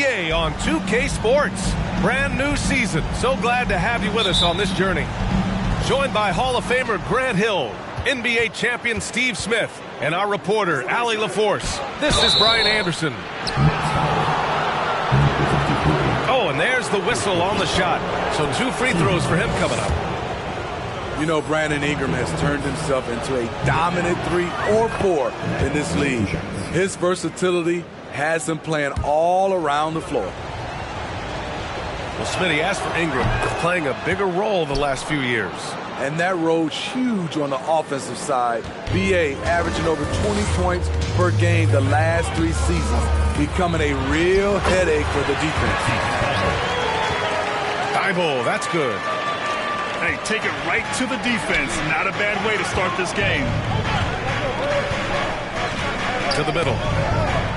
NBA on 2K Sports. Brand new season. So glad to have you with us on this journey. Joined by Hall of Famer Grant Hill, NBA champion Steve Smith, and our reporter, Allie LaForce. This is Brian Anderson. Oh, and there's the whistle on the shot. So 2 free throws for him coming up. You know, Brandon Ingram has turned himself into a dominant 3 or 4 in this league. His versatility has him playing all around the floor. Well, Smitty, as for Ingram, playing a bigger role the last few years. And that role's huge on the offensive side. B.A. averaging over 20 points per game the last 3 seasons, becoming a real headache for the defense. Thibault, that's good. Hey, take it right to the defense. Not a bad way to start this game. To the middle.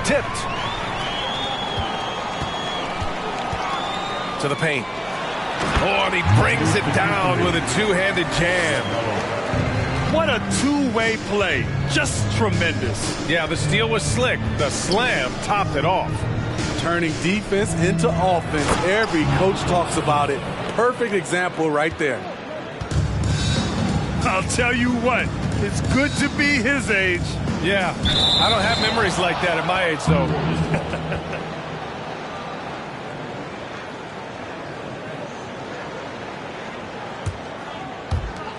Tipped. To the paint. Oh, and he brings it down with a 2-handed jam. What a 2-way play. Just tremendous. Yeah, the steal was slick. The slam topped it off. Turning defense into offense. Every coach talks about it. Perfect example right there. I'll tell you what, it's good to be his age. Yeah, I don't have memories like that at my age, though.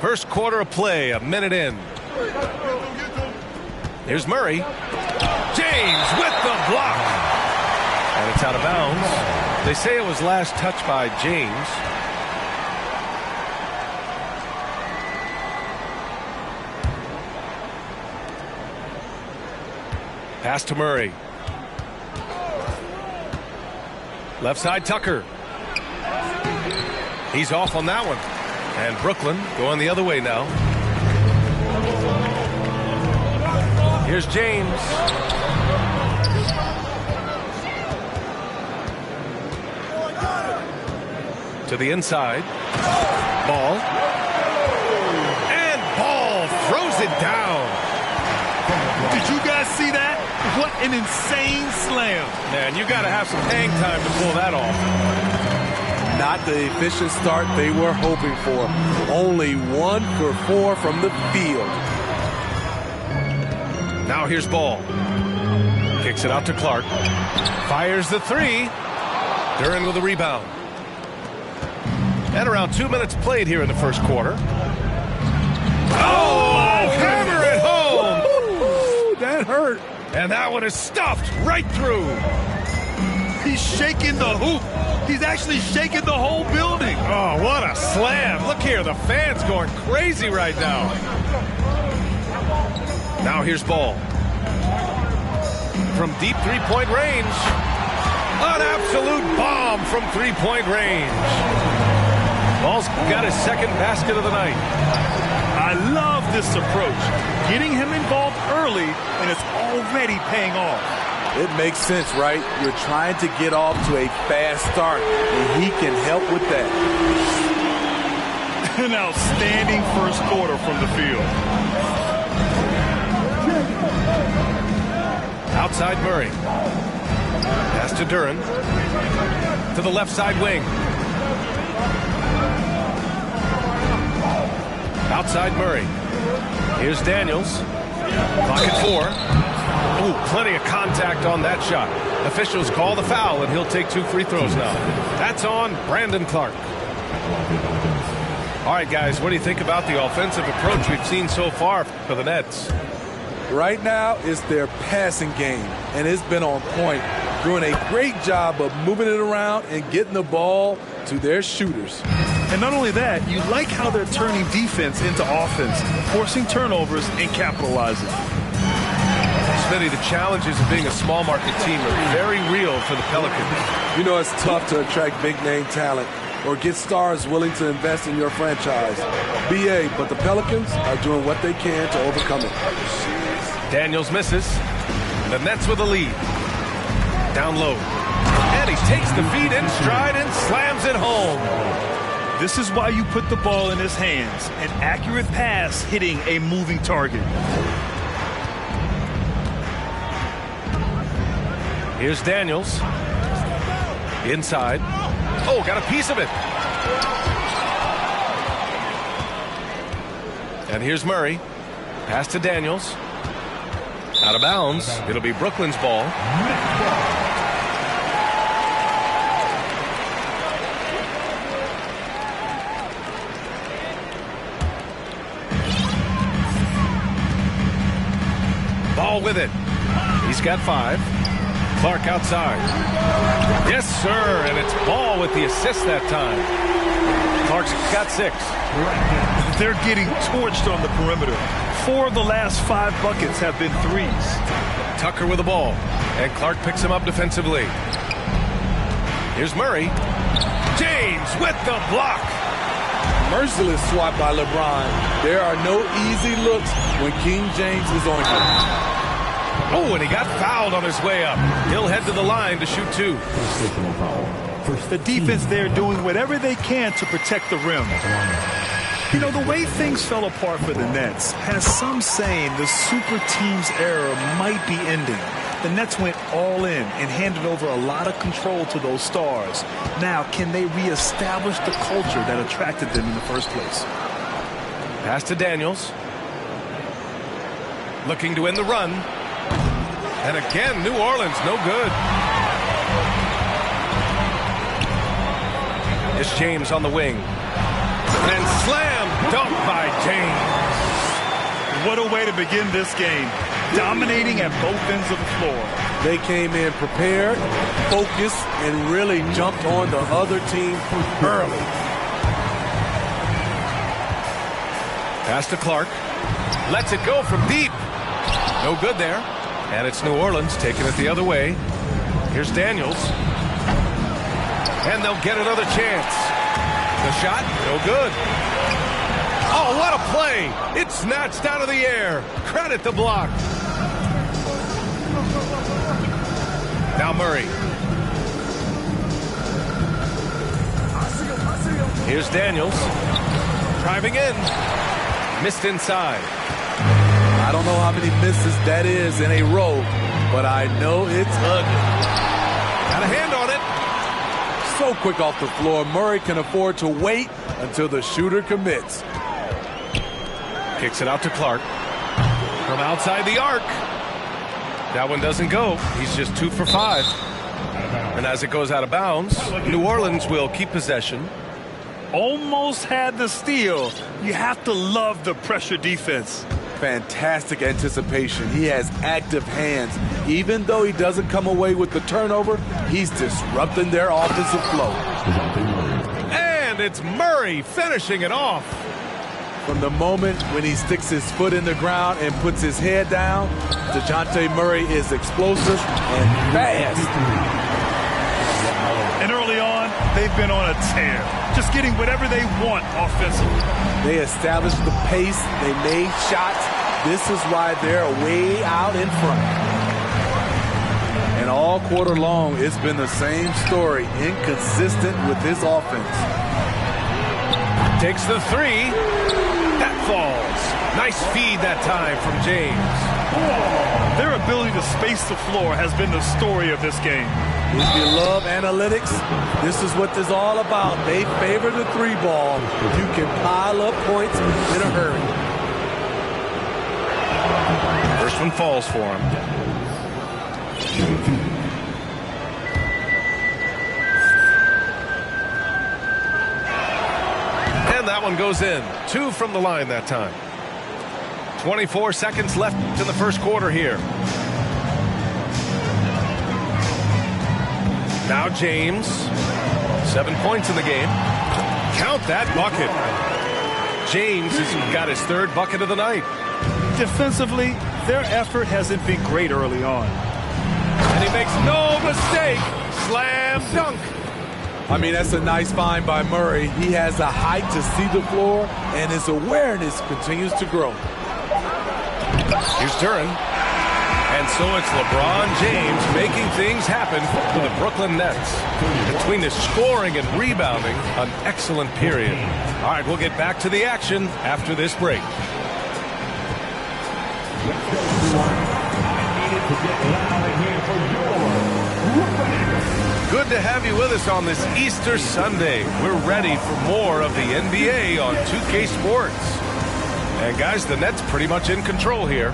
First quarter of play, a minute in. Here's Murray. James with the block. And it's out of bounds. They say it was last touched by James. Pass to Murray. Left side, Tucker. He's off on that one. And Brooklyn going the other way now. Here's James. To the inside. Ball. And Ball throws it down. Did you guys see that? What an insane slam. Man, you got to have some hang time to pull that off. Not the efficient start they were hoping for. Only 1 for 4 from the field. Now here's Ball. Kicks it out to Clark. Fires the 3. Duren with a rebound. And around 2 minutes played here in the first quarter. Oh, hammer it home. Woo, that hurt. And that one is stuffed right through. He's shaking the hoop. He's actually shaking the whole building. Oh, what a slam. Look here, the fans going crazy right now. Now here's Ball. From deep three-point range. An absolute bomb from three-point range. Ball's got his second basket of the night. I love this approach. Getting him involved early, and it's already paying off. It makes sense, right? You're trying to get off to a fast start, and he can help with that. An outstanding first quarter from the field. Outside Murray. Pass to Duren. To the left side wing. Outside Murray. Here's Daniels. Clock at 4. Ooh, plenty of contact on that shot. Officials call the foul, and he'll take 2 free throws now. That's on Brandon Clark. All right, guys, what do you think about the offensive approach we've seen so far for the Nets? Right now, it's their passing game, and it's been on point. Doing a great job of moving it around and getting the ball to their shooters. And not only that, you like how they're turning defense into offense, forcing turnovers and capitalizing. Smitty, the challenges of being a small market team are very real for the Pelicans. You know, it's tough to attract big-name talent or get stars willing to invest in your franchise. BA, but the Pelicans are doing what they can to overcome it. Daniels misses. The Nets with a lead. Down low. And he takes the feed in stride and slams it home. This is why you put the ball in his hands. An accurate pass hitting a moving target. Here's Daniels. Inside. Oh, got a piece of it. And here's Murray. Pass to Daniels. Out of bounds. It'll be Brooklyn's ball. Ball with it. He's got 5. Clark outside. Yes, sir. And it's Ball with the assist that time. Clark's got 6. They're getting torched on the perimeter. 4 of the last 5 buckets have been threes. Tucker with the ball. And Clark picks him up defensively. Here's Murray. James with the block. Merciless swat by LeBron. There are no easy looks when King James is on you. Oh, and he got fouled on his way up. He'll head to the line to shoot 2. The defense there doing whatever they can to protect the rim. You know, the way things fell apart for the Nets has some saying the super team's era might be ending. The Nets went all in and handed over a lot of control to those stars. Now, can they reestablish the culture that attracted them in the first place? Pass to Daniels. Looking to end the run. And again, New Orleans, no good. It's James on the wing. And slam dunk by James. What a way to begin this game. Dominating at both ends of the floor. They came in prepared, focused, and really jumped on the other team early. Pass to Clark. Lets it go from deep. No good there. And it's New Orleans taking it the other way. Here's Daniels. And they'll get another chance. The shot, no good. Oh, what a play. It's snatched out of the air. Credit the block. Now Murray. Here's Daniels. Driving in. Missed inside. I don't know how many misses that is in a row, but I know it's ugly. Got a hand on it. So quick off the floor, Murray can afford to wait until the shooter commits. Kicks it out to Clark. From outside the arc. That one doesn't go. He's just 2 for 5. And as it goes out of bounds, New Orleans will keep possession. Almost had the steal. You have to love the pressure defense. Fantastic anticipation. He has active hands. Even though he doesn't come away with the turnover, he's disrupting their offensive flow. And it's Murray finishing it off. From the moment when he sticks his foot in the ground and puts his head down, DeJounte Murray is explosive and fast. And early on, they've been on a tear, just getting whatever they want offensively. They established the pace. They made shots. This is why they're way out in front. And all quarter long, it's been the same story, inconsistent with this offense. Takes the 3. That falls. Nice feed that time from James. Their ability to space the floor has been the story of this game. If you love analytics, this is what this is all about. They favor the 3 ball. You can pile up points in a hurry. First one falls for him. And that one goes in. 2 from the line that time. 24 seconds left in the first quarter here. Now James. 7 points in the game. Count that bucket. James has got his 3rd bucket of the night. Defensively, their effort hasn't been great early on. And he makes no mistake. Slam dunk. I mean, that's a nice find by Murray. He has the height to see the floor, and his awareness continues to grow. Here's Duren. And so it's LeBron James making things happen for the Brooklyn Nets. Between the scoring and rebounding, an excellent period. All right, we'll get back to the action after this break. Good to have you with us on this Easter Sunday. We're ready for more of the NBA on 2K Sports. And guys, the Nets pretty much in control here.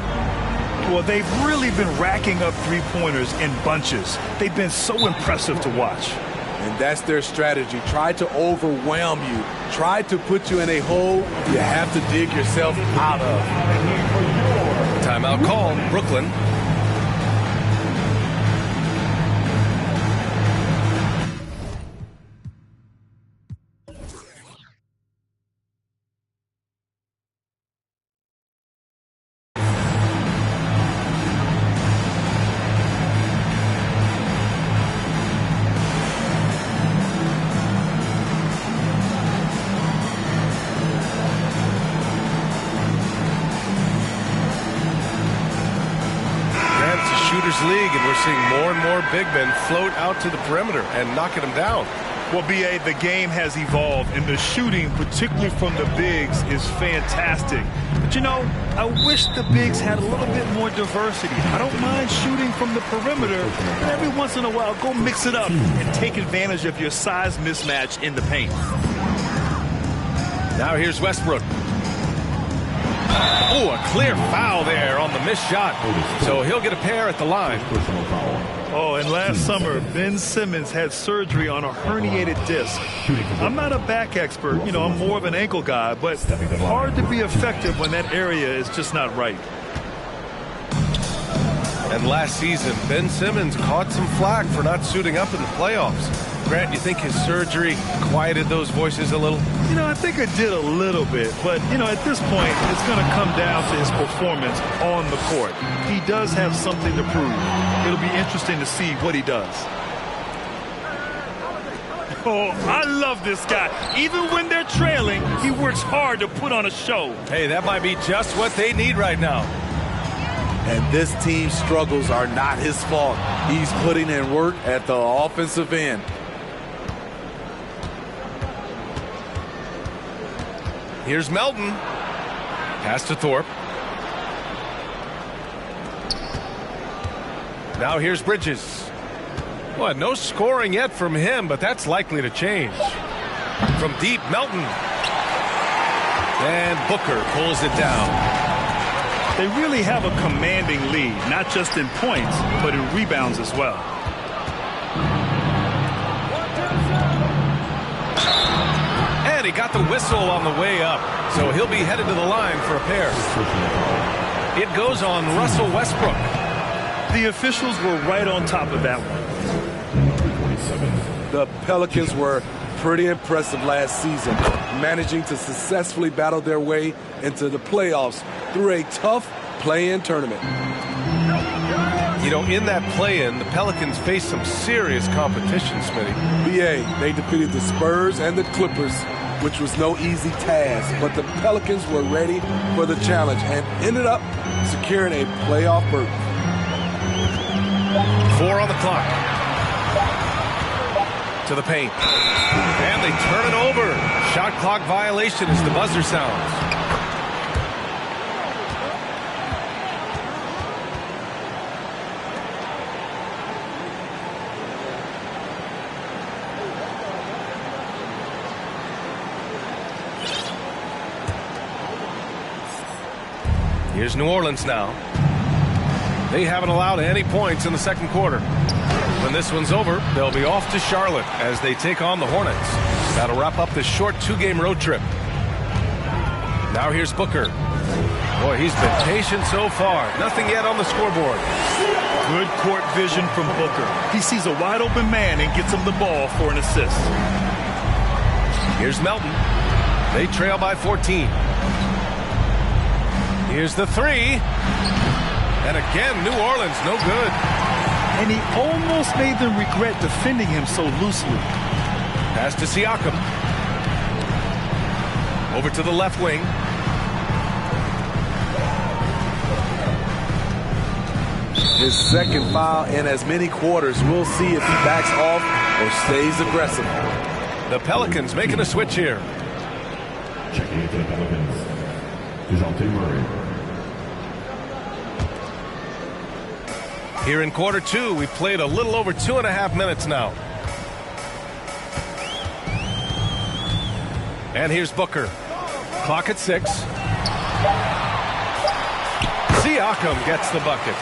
Well, they've really been racking up three-pointers in bunches. They've been so impressive to watch. And that's their strategy. Try to overwhelm you. Try to put you in a hole you have to dig yourself out of. Timeout called, Brooklyn. League, and we're seeing more and more big men float out to the perimeter and knocking them down. Well, B.A., the game has evolved, and the shooting, particularly from the bigs, is fantastic. But, you know, I wish the bigs had a little bit more diversity. I don't mind shooting from the perimeter, but every once in a while, go mix it up and take advantage of your size mismatch in the paint. Now here's Westbrook. Oh, a clear foul there on the missed shot. So he'll get a pair at the line. Oh, and last summer, Ben Simmons had surgery on a herniated disc. I'm not a back expert, you know, I'm more of an ankle guy, but hard to be effective when that area is just not right. And last season, Ben Simmons caught some flack for not suiting up in the playoffs. Grant, you think his surgery quieted those voices a little? You know, I think it did a little bit, but, you know, at this point, it's going to come down to his performance on the court. He does have something to prove. It'll be interesting to see what he does. Oh, I love this guy. Even when they're trailing, he works hard to put on a show. Hey, that might be just what they need right now. And this team's struggles are not his fault. He's putting in work at the offensive end. Here's Melton. Pass to Thorpe. Now here's Bridges. Well, no scoring yet from him, but that's likely to change. From deep, Melton. And Booker pulls it down. They really have a commanding lead, not just in points, but in rebounds as well. And he got the whistle on the way up, so he'll be headed to the line for a pair. It goes on Russell Westbrook. The officials were right on top of that one. The Pelicans were pretty impressive last season, managing to successfully battle their way into the playoffs through a tough play-in tournament. You know, in that play-in, the Pelicans faced some serious competition, Smitty. BA, they defeated the Spurs and the Clippers, which was no easy task, but the Pelicans were ready for the challenge and ended up securing a playoff berth. 4 on the clock. To the paint. And they turn it over. Shot clock violation as the buzzer sounds. Here's New Orleans now. They haven't allowed any points in the second quarter. When this one's over, they'll be off to Charlotte as they take on the Hornets. That'll wrap up this short 2-game road trip. Now here's Booker. Boy, he's been patient so far. Nothing yet on the scoreboard. Good court vision from Booker. He sees a wide open man and gets him the ball for an assist. Here's Melton. They trail by 14. Here's the 3. And again, New Orleans, no good. And he almost made them regret defending him so loosely. Pass to Siakam. Over to the left wing. His second foul in as many quarters. We'll see if he backs off or stays aggressive. The Pelicans making a switch here. Checking into the Pelicans, DeJounte Murray. Here in quarter 2, we've played a little over 2.5 minutes now. And here's Booker. Clock at 6. Siakam gets the bucket.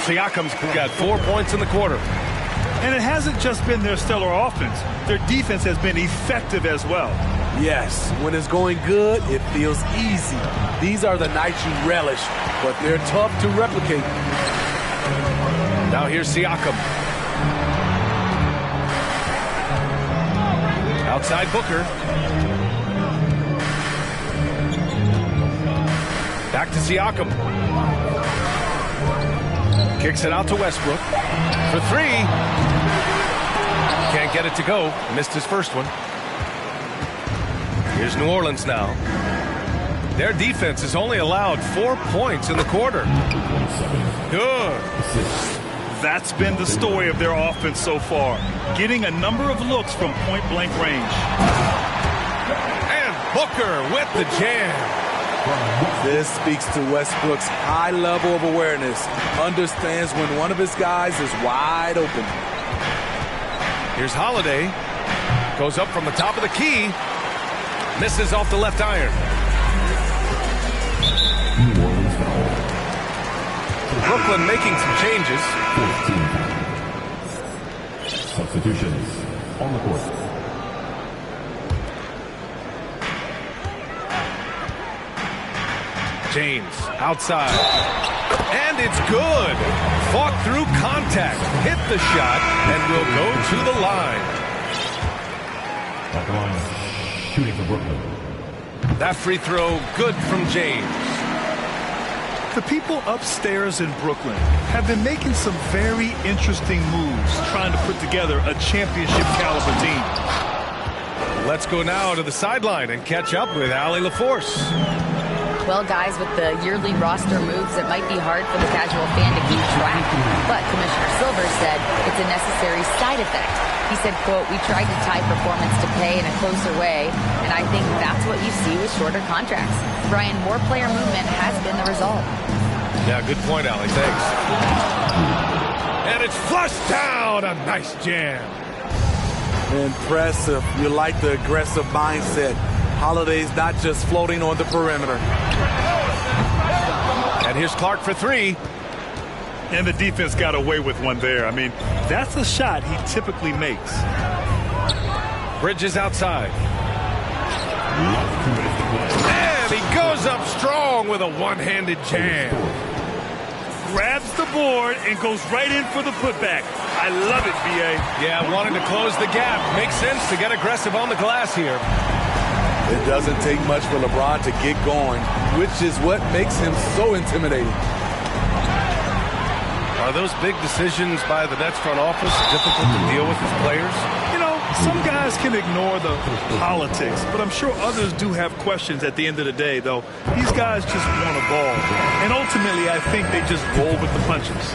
Siakam's got 4 points in the quarter. And it hasn't just been their stellar offense. Their defense has been effective as well. Yes, when it's going good, it feels easy. These are the nights you relish, but they're tough to replicate. Now here's Siakam. Outside Booker. Back to Siakam. Kicks it out to Westbrook. For 3. Can't get it to go. Missed his first one. Here's New Orleans now. Their defense has only allowed 4 points in the quarter. Good. That's been the story of their offense so far. Getting a number of looks from point-blank range. And Booker with the jam. This speaks to Westbrook's high level of awareness. Understands when one of his guys is wide open. Here's Holiday. Goes up from the top of the key. Misses off the left iron. New Orleans foul. Brooklyn making some changes. 14 substitutions on the court. James outside. And it's good. Fought through contact. Hit the shot and will go to the line. At the line, shooting for Brooklyn. That free throw good from James. The people upstairs in Brooklyn have been making some very interesting moves trying to put together a championship caliber team. Let's go now to the sideline and catch up with Allie LaForce. Well, guys, with the yearly roster moves, it might be hard for the casual fan to keep track. But Commissioner Silver said it's a necessary side effect. He said, quote, "We tried to tie performance to pay in a closer way, and I think that's what you see with shorter contracts." Brian, more player movement has been the result. Yeah, good point, Allie. Thanks. And it's flushed down. A nice jam. Impressive. You like the aggressive mindset. Holiday's not just floating on the perimeter. And here's Clark for 3. And the defense got away with one there. I mean, that's a shot he typically makes. Bridges outside. And he goes up strong with a one-handed jam. Grabs the board and goes right in for the putback. I love it, B.A. Yeah, wanting to close the gap. Makes sense to get aggressive on the glass here. It doesn't take much for LeBron to get going, which is what makes him so intimidating. Are those big decisions by the Nets front office difficult to deal with as players? You know, some guys can ignore the politics, but I'm sure others do have questions at the end of the day, though. These guys just want a ball. And ultimately, I think they just roll with the punches.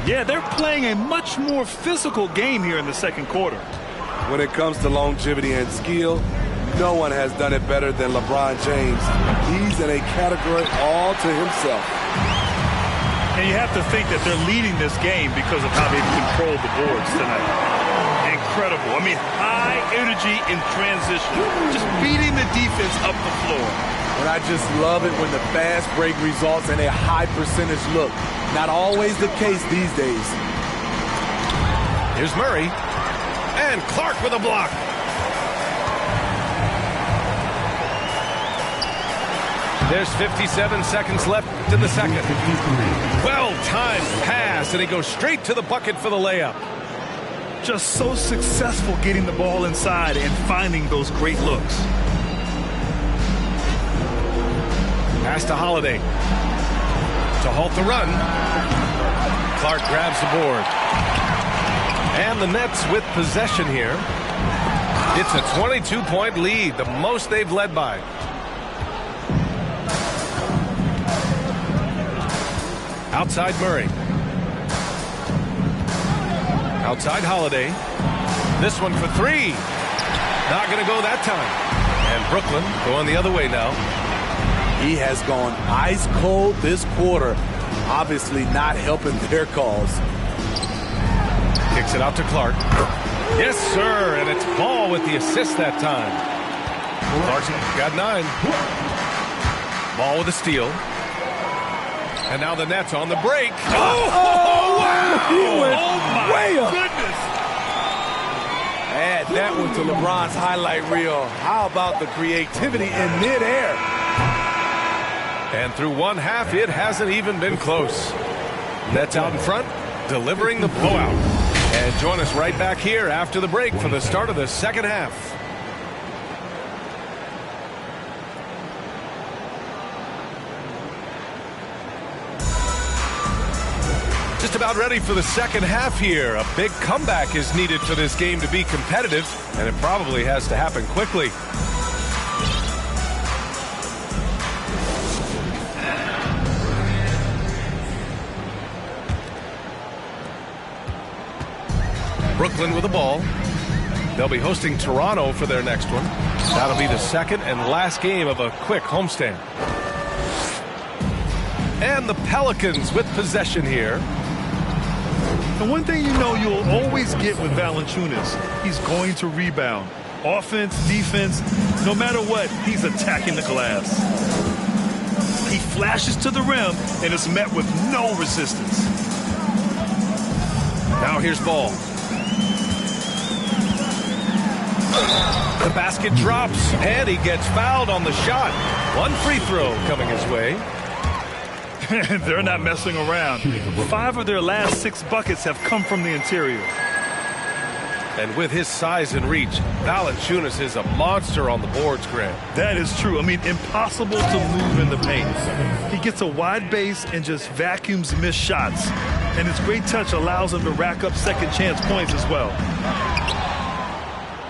Yeah, they're playing a much more physical game here in the second quarter. When it comes to longevity and skill, no one has done it better than LeBron James. He's in a category all to himself. And you have to think that they're leading this game because of how they've controlled the boards tonight. Incredible. I mean, high energy in transition. Just beating the defense up the floor. And I just love it when the fast break results in a high percentage look. Not always the case these days. Here's Murray. And Clark with a block. There's 57 seconds left in the second. Well-timed pass, and he goes straight to the bucket for the layup. Just so successful getting the ball inside and finding those great looks. Pass to Holiday. To halt the run. Clark grabs the board. And the Nets with possession here. It's a 22-point lead, the most they've led by. Outside Murray. Outside Holiday. This one for 3. Not going to go that time. And Brooklyn going the other way now. He has gone ice cold this quarter. Obviously not helping their cause. Kicks it out to Clark. Yes, sir, and it's Ball with the assist that time. Clarkson got 9. Ball with a steal. And now the Nets on the break. Oh, wow! He went way up. Goodness. Add that one to LeBron's highlight reel. How about the creativity in midair? And through one half, it hasn't even been close. Nets out in front, delivering the blowout. And join us right back here after the break for the start of the second half. Just about ready for the second half here. A big comeback is needed for this game to be competitive, and it probably has to happen quickly. Brooklyn with the ball. They'll be hosting Toronto for their next one. That'll be the second and last game of a quick homestand. And the Pelicans with possession here. And one thing you know you'll always get with Valanciunas, he's going to rebound. Offense, defense, no matter what, he's attacking the glass. He flashes to the rim and is met with no resistance. Now here's Ball. The basket drops, and he gets fouled on the shot. One free throw coming his way. They're not messing around. 5 of their last 6 buckets have come from the interior. And with his size and reach, Valanciunas is a monster on the boards, Grant. That is true. I mean, impossible to move in the paint. He gets a wide base and just vacuums missed shots. And his great touch allows him to rack up second chance points as well.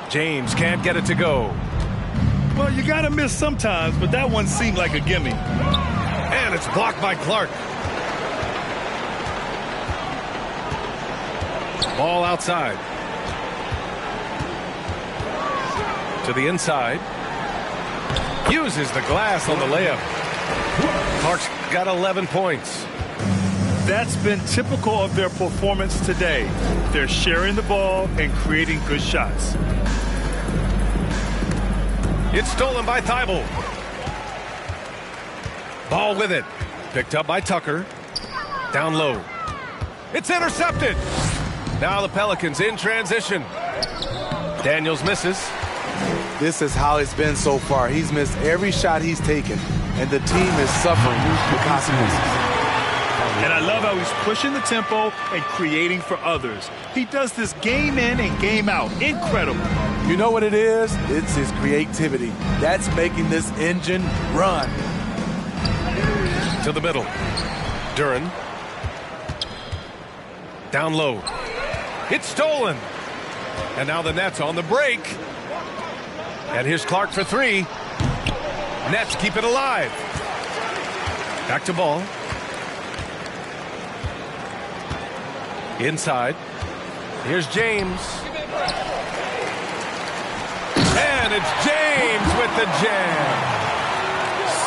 James can't get it to go. Well, you got to miss sometimes, but that one seemed like a gimme. And it's blocked by Clark. Ball outside. To the inside. Uses the glass on the layup. Clark's got 11 points. That's been typical of their performance today. They're sharing the ball and creating good shots. It's stolen by Thibault. Ball with it. Picked up by Tucker. Down low. It's intercepted. Now the Pelicans in transition. Daniels misses. This is how it's been so far. He's missed every shot he's taken, and the team is suffering the consequences. And I love how he's pushing the tempo and creating for others. He does this game in and game out. Incredible. You know what it is? It's his creativity. That's making this engine run. To the middle. Duren. Down low. It's stolen. And now the Nets on the break. And here's Clark for 3. Nets keep it alive. Back to Ball. Inside. Here's James. And it's James with the jam.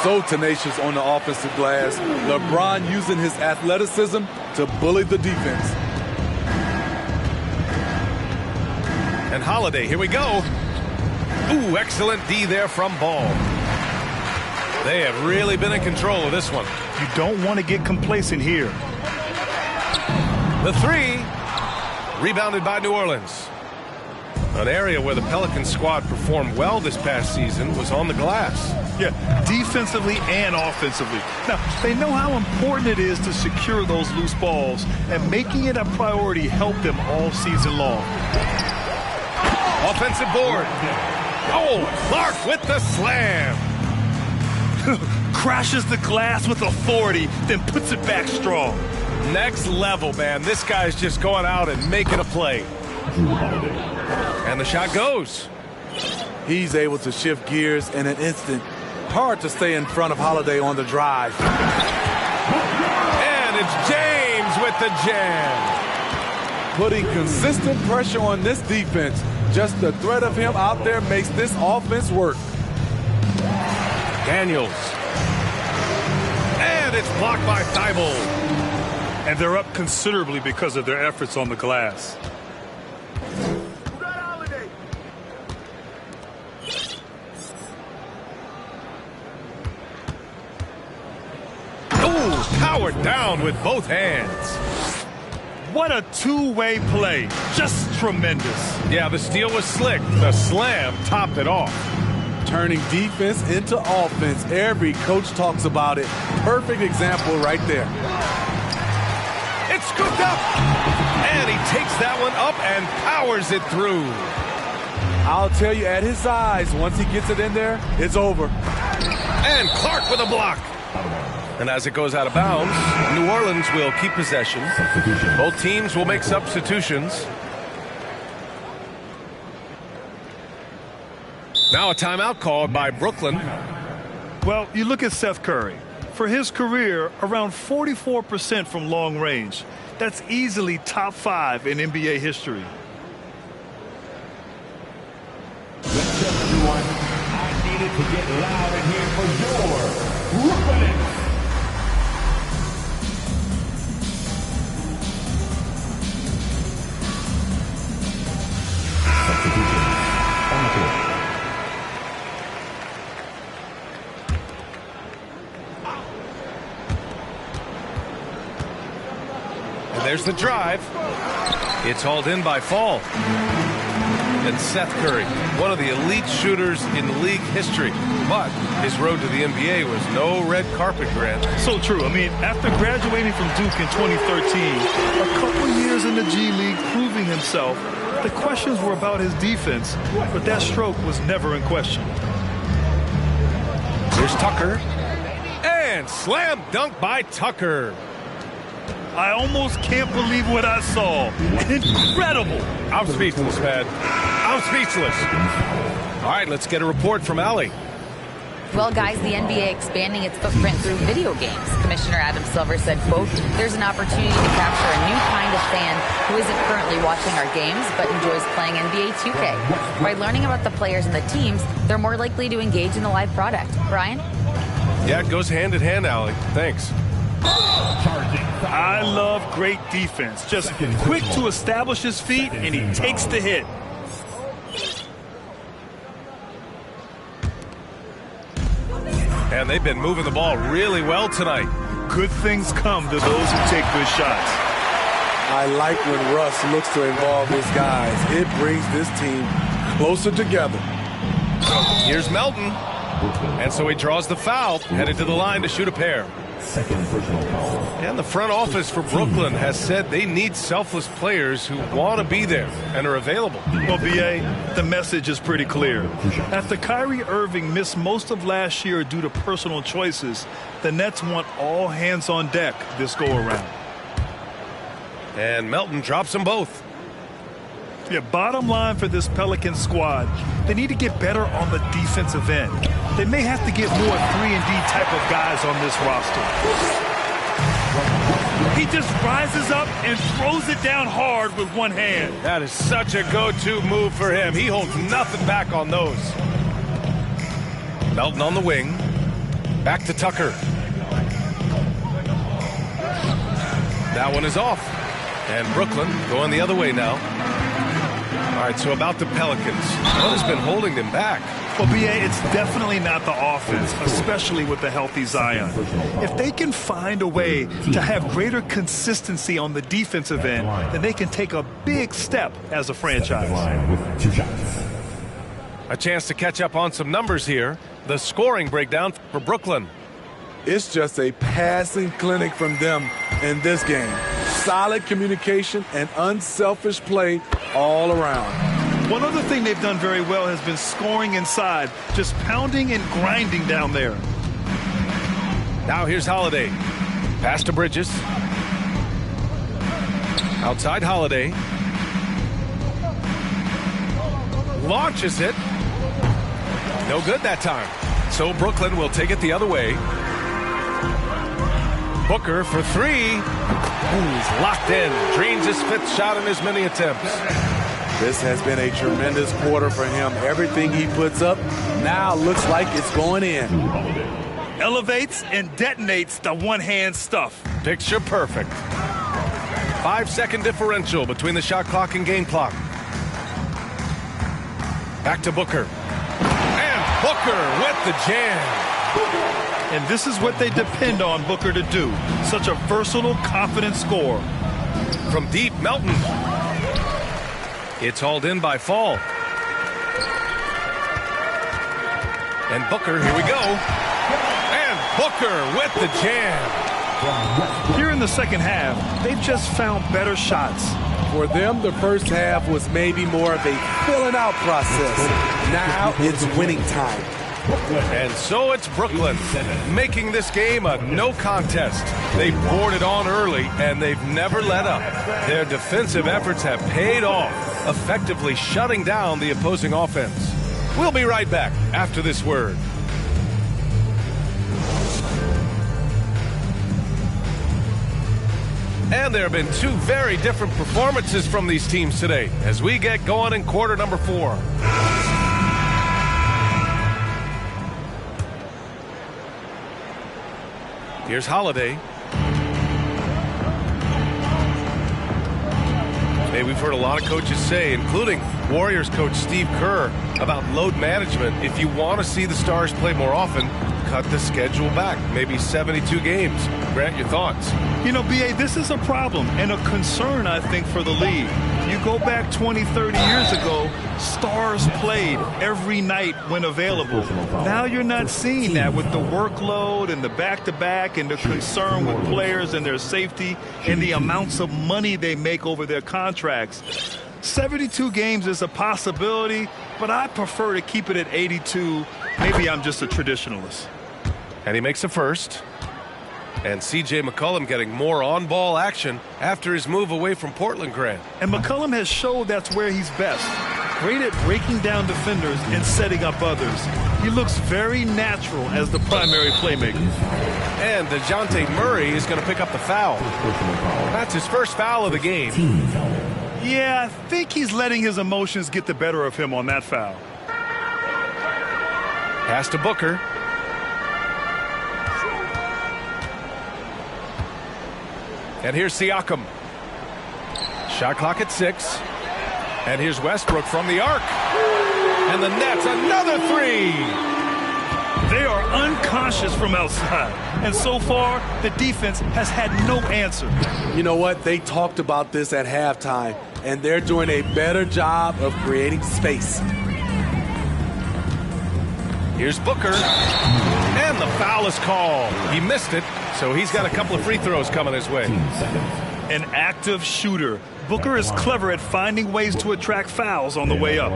So tenacious on the offensive glass. LeBron using his athleticism to bully the defense. And Holiday, here we go. Ooh, excellent D there from Ball. They have really been in control of this one. You don't want to get complacent here. The 3, rebounded by New Orleans. An area where the Pelicans squad performed well this past season was on the glass. Yeah, defensively and offensively. Now, they know how important it is to secure those loose balls, and making it a priority helped them all season long. Offensive board. Oh, Clark with the slam. Crashes the glass with authority, then puts it back strong. Next level, man. This guy's just going out and making a play. And the shot goes. He's able to shift gears in an instant. Hard to stay in front of Holiday on the drive. And it's James with the jam. Putting consistent pressure on this defense. Just the threat of him out there makes this offense work. Daniels. And it's blocked by Thibault. And they're up considerably because of their efforts on the glass. power down with both hands. What a two-way play. Just tremendous. Yeah, the steal was slick. The slam topped it off. Turning defense into offense. Every coach talks about it. Perfect example right there. It's scooped up. And he takes that one up and powers it through. I'll tell you, at his eyes, once he gets it in there, it's over. And Clark with a block. And as it goes out of bounds, New Orleans will keep possession. Both teams will make substitutions. Now a timeout called by Brooklyn. Well, you look at Seth Curry. For his career, around 44% from long range. That's easily top 5 in NBA history. Everyone, I needed to get loud in here for your Brooklyn. Substitution on the court. And there's the drive. It's hauled in by Fall. And Seth Curry, one of the elite shooters in league history. But his road to the NBA was no red carpet, Grant. So true. I mean, after graduating from Duke in 2013, a couple years in the G League proving himself, the questions were about his defense, but that stroke was never in question. Here's Tucker. And slam dunk by Tucker. I almost can't believe what I saw. Incredible. I'm speechless, man. I'm speechless. All right, let's get a report from Allie. Well, guys, the NBA expanding its footprint through video games. Commissioner Adam Silver said, quote, there's an opportunity to capture a new kind of fan who isn't currently watching our games but enjoys playing NBA 2K. By learning about the players and the teams, they're more likely to engage in the live product. Brian? Yeah, it goes hand in hand, Allie. Thanks. I love great defense. Just quick to establish his feet, and he takes the hit. And they've been moving the ball really well tonight. Good things come to those who take good shots. I like when Russ looks to involve his guys. It brings this team closer together. Here's Melton. And so he draws the foul, headed to the line to shoot a pair. Second personal foul. And the front office for Brooklyn has said they need selfless players who want to be there and are available. Well, B.A., the message is pretty clear. After Kyrie Irving missed most of last year due to personal choices, the Nets want all hands on deck this go-around. And Melton drops them both. Yeah, bottom line for this Pelicans squad, they need to get better on the defensive end. They may have to get more 3-and-D type of guys on this roster. He just rises up and throws it down hard with one hand. That is such a go-to move for him. He holds nothing back on those. Melton on the wing. Back to Tucker. That one is off. And Brooklyn going the other way now. All right, so about the Pelicans. What has been holding them back? Well, B.A., it's definitely not the offense, especially with the healthy Zion. If they can find a way to have greater consistency on the defensive end, then they can take a big step as a franchise. With 2 shots. A chance to catch up on some numbers here. The scoring breakdown for Brooklyn. It's just a passing clinic from them in this game. Solid communication and unselfish play all around. One other thing they've done very well has been scoring inside, just pounding and grinding down there. Now here's Holiday. Pass to Bridges. Outside Holiday. Launches it. No good that time. So Brooklyn will take it the other way. Booker for 3. He's locked in. Drains his 5th shot in as many attempts. This has been a tremendous quarter for him. Everything he puts up now looks like it's going in. Elevates and detonates the one-hand stuff. Picture perfect. 5-second differential between the shot clock and game clock. Back to Booker. And Booker with the jam. And this is what they depend on Booker to do. Such a versatile, confident scorer. From deep, Melton. It's hauled in by Fall. And Booker, here we go. And Booker with the jam. Here in the second half, they've just found better shots. For them, the first half was maybe more of a filling out process. Now it's winning time. And so it's Brooklyn, making this game a no contest. They poured it on early, and they've never let up. Their defensive efforts have paid off, effectively shutting down the opposing offense. We'll be right back after this word. And there have been two very different performances from these teams today as we get going in quarter number 4. Here's Holiday. Hey, we've heard a lot of coaches say, including Warriors coach Steve Kerr, about load management. If you want to see the Stars play more often, cut the schedule back, maybe 72 games. Grant, your thoughts? You know, B.A., this is a problem and a concern, I think, for the league. You go back 20, 30 years ago, Stars played every night when available. Now you're not seeing that with the workload and the back-to-back and the concern with players and their safety and the amounts of money they make over their contracts. 72 games is a possibility, but I prefer to keep it at 82. Maybe I'm just a traditionalist. And he makes a first. And C.J. McCollum getting more on-ball action after his move away from Portland, Grant. And McCollum has showed that's where he's best. Great at breaking down defenders and setting up others. He looks very natural as the primary playmaker. And DeJounte Murray is going to pick up the foul. That's his first foul of the game. Yeah, I think he's letting his emotions get the better of him on that foul. Pass to Booker. And here's Siakam. Shot clock at 6. And here's Westbrook from the arc. And the Nets, another 3. They are unconscious from outside. And so far, the defense has had no answer. You know what? They talked about this at halftime, and they're doing a better job of creating space. Here's Booker. And the foul is called. He missed it, so he's got a couple of free throws coming his way. An active shooter. Booker is clever at finding ways to attract fouls on the way up.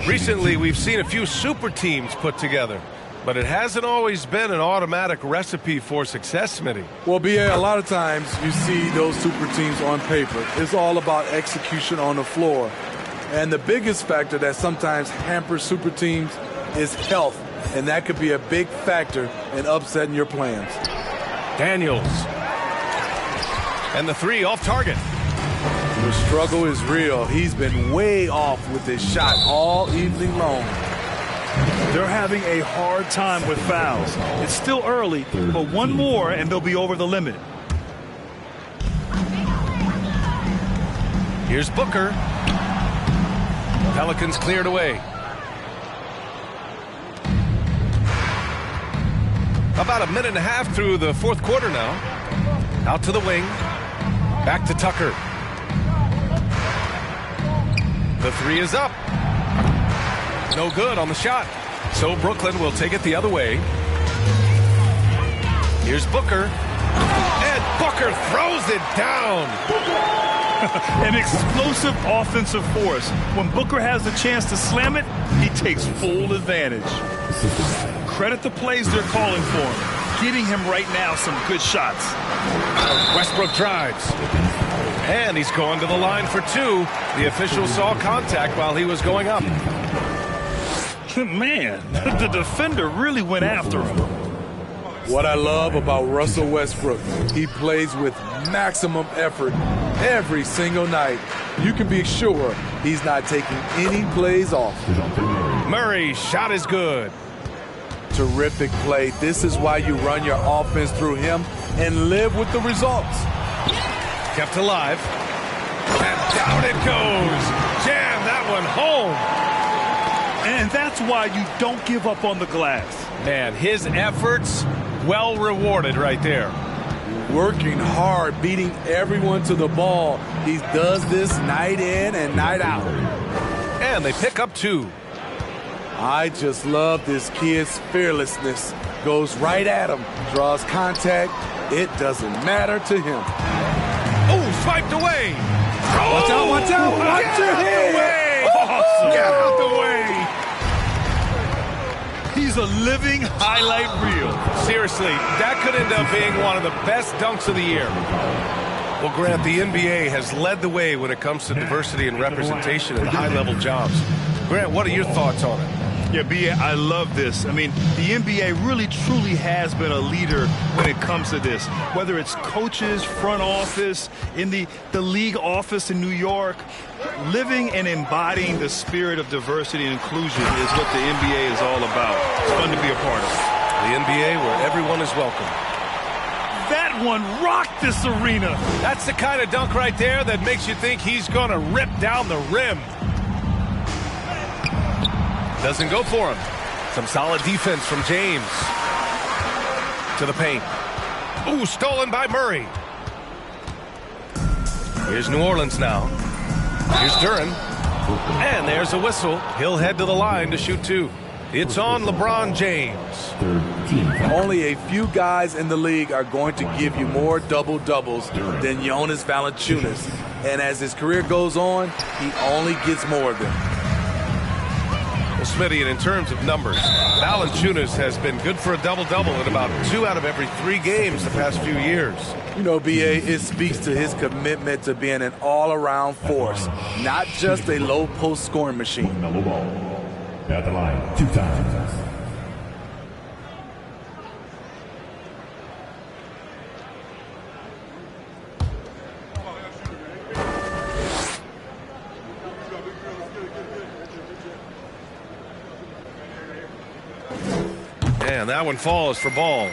Recently, we've seen a few super teams put together, but it hasn't always been an automatic recipe for success, Smitty. Well, B.A., a lot of times you see those super teams on paper. It's all about execution on the floor. And the biggest factor that sometimes hampers super teams is health, and that could be a big factor in upsetting your plans. Daniels. And the 3 off target. The struggle is real. He's been way off with his shot all evening long. They're having a hard time with fouls. It's still early, but one more and they'll be over the limit. Here's Booker. Pelicans cleared away. About a minute and a half through the fourth quarter now. Out to the wing. Back to Tucker. The 3 is up. No good on the shot. So Brooklyn will take it the other way. Here's Booker. And Booker throws it down. An explosive offensive force. When Booker has the chance to slam it, he takes full advantage. Credit the plays they're calling for him. Getting him right now some good shots. Westbrook drives. And he's going to the line for 2. The official saw contact while he was going up. Man, the defender really went after him. What I love about Russell Westbrook, he plays with maximum effort every single night. You can be sure he's not taking any plays off. Murray's shot is good. Terrific play. This is why you run your offense through him and live with the results. Kept alive. And down it goes. Jam that one home. And that's why you don't give up on the glass. Man, his efforts Well rewarded right there. Working hard, beating everyone to the ball. He does this night in and night out. And they pick up 2. I just love this kid's fearlessness. Goes right at him, draws contact. It doesn't matter to him. Oh, swiped away. Watch out, watch out. Watch your head. Awesome. Get out the way. He's a living highlight reel. Seriously, that could end up being one of the best dunks of the year. Well, Grant, the NBA has led the way when it comes to diversity and representation in high-level jobs. Grant, what are your thoughts on it? Yeah, B.A., I love this. I mean, the NBA really, truly has been a leader when it comes to this. Whether it's coaches, front office, in the league office in New York, living and embodying the spirit of diversity and inclusion is what the NBA is all about. It's fun to be a part of. The NBA where everyone is welcome. That one rocked this arena. That's the kind of dunk right there that makes you think he's going to rip down the rim. Doesn't go for him. Some solid defense from James. To the paint. Ooh, stolen by Murray. Here's New Orleans now. Here's Duren. And there's a whistle. He'll head to the line to shoot 2. It's on LeBron James. Only a few guys in the league are going to give you more double-doubles than Jonas Valanciunas. And as his career goes on, he only gets more of them. Well, Smitty, and in terms of numbers, Valanciunas has been good for a double-double in about 2 out of every 3 games the past few years. You know, B.A., it speaks to his commitment to being an all-around force, not just a low-post scoring machine. LaMelo Ball at the line 2 times. And that one falls for Ball.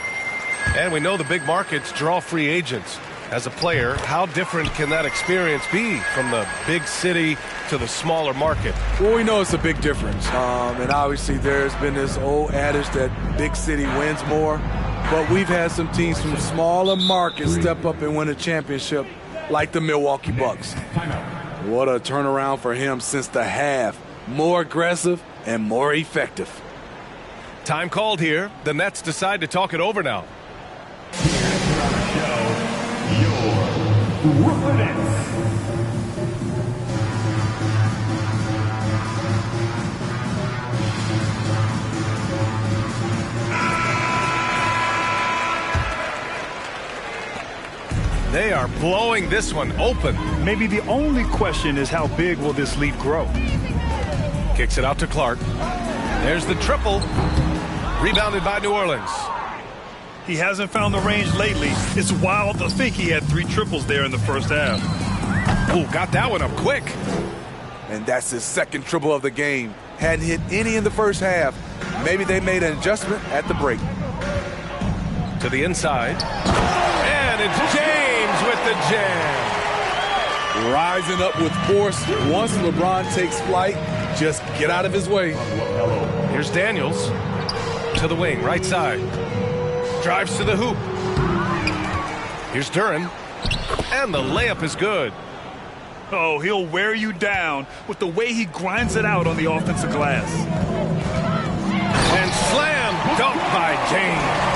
And we know the big markets draw free agents. As a player, how different can that experience be from the big city to the smaller market? Well, we know it's a big difference. And obviously there's been this old adage that big city wins more. But we've had some teams from smaller markets step up and win a championship, like the Milwaukee Bucks. What a turnaround for him since the half. More aggressive and more effective. Time called here. The Nets decide to talk it over now. Brooklyn Nets. They are blowing this one open. Maybe the only question is how big will this lead grow? Kicks it out to Clark. There's the triple. Rebounded by New Orleans. He hasn't found the range lately. It's wild to think he had 3 triples there in the first half. Oh, got that one up quick. And that's his second triple of the game. Hadn't hit any in the first half. Maybe they made an adjustment at the break. To the inside. And it's James with the jam. Rising up with force. Once LeBron takes flight, just get out of his way. Here's Daniels. To the wing, right side. Drives to the hoop. Here's Duren. And the layup is good. Oh, he'll wear you down with the way he grinds it out on the offensive glass. And slam dunk by James.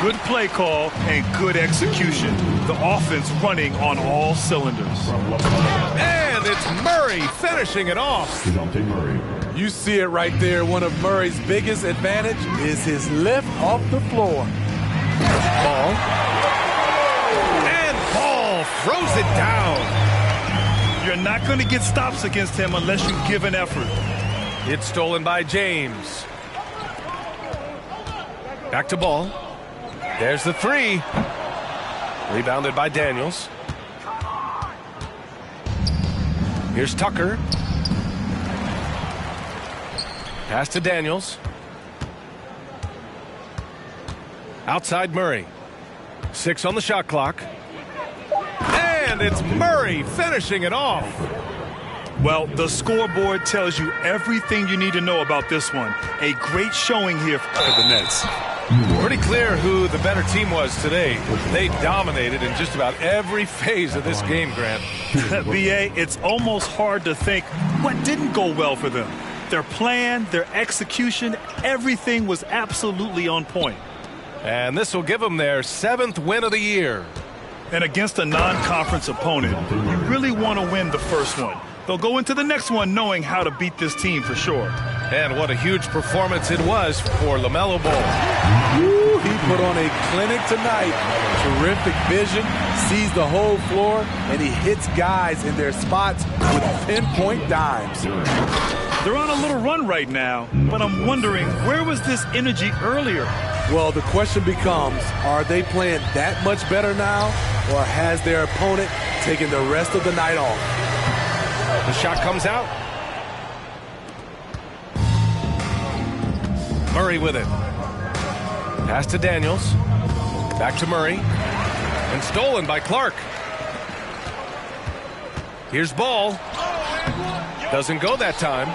Good play call and good execution. The offense running on all cylinders. And it's Murray finishing it off. DeJounte Murray. You see it right there. One of Murray's biggest advantage is his lift off the floor. Ball. And Ball throws it down. You're not going to get stops against him unless you give an effort. It's stolen by James. Back to Ball. There's the 3. Rebounded by Daniels. Here's Tucker. Pass to Daniels. Outside Murray. 6 on the shot clock. And it's Murray finishing it off. Well, the scoreboard tells you everything you need to know about this one. A great showing here for the Nets. Pretty clear who the better team was today. They dominated in just about every phase of this game, Grant. B.A., it's almost hard to think what didn't go well for them. Their plan, their execution, everything was absolutely on point. And this will give them their 7th win of the year. And against a non-conference opponent, you really want to win the first one. They'll go into the next one knowing how to beat this team for sure. And what a huge performance it was for LaMelo Ball. Woo, he put on a clinic tonight. Terrific vision, sees the whole floor, and he hits guys in their spots with pinpoint dimes. They're on a little run right now, but I'm wondering, where was this energy earlier? Well, the question becomes, are they playing that much better now, or has their opponent taken the rest of the night off? The shot comes out. Murray with it. Pass to Daniels. Back to Murray. And stolen by Clark. Here's Ball. Doesn't go that time.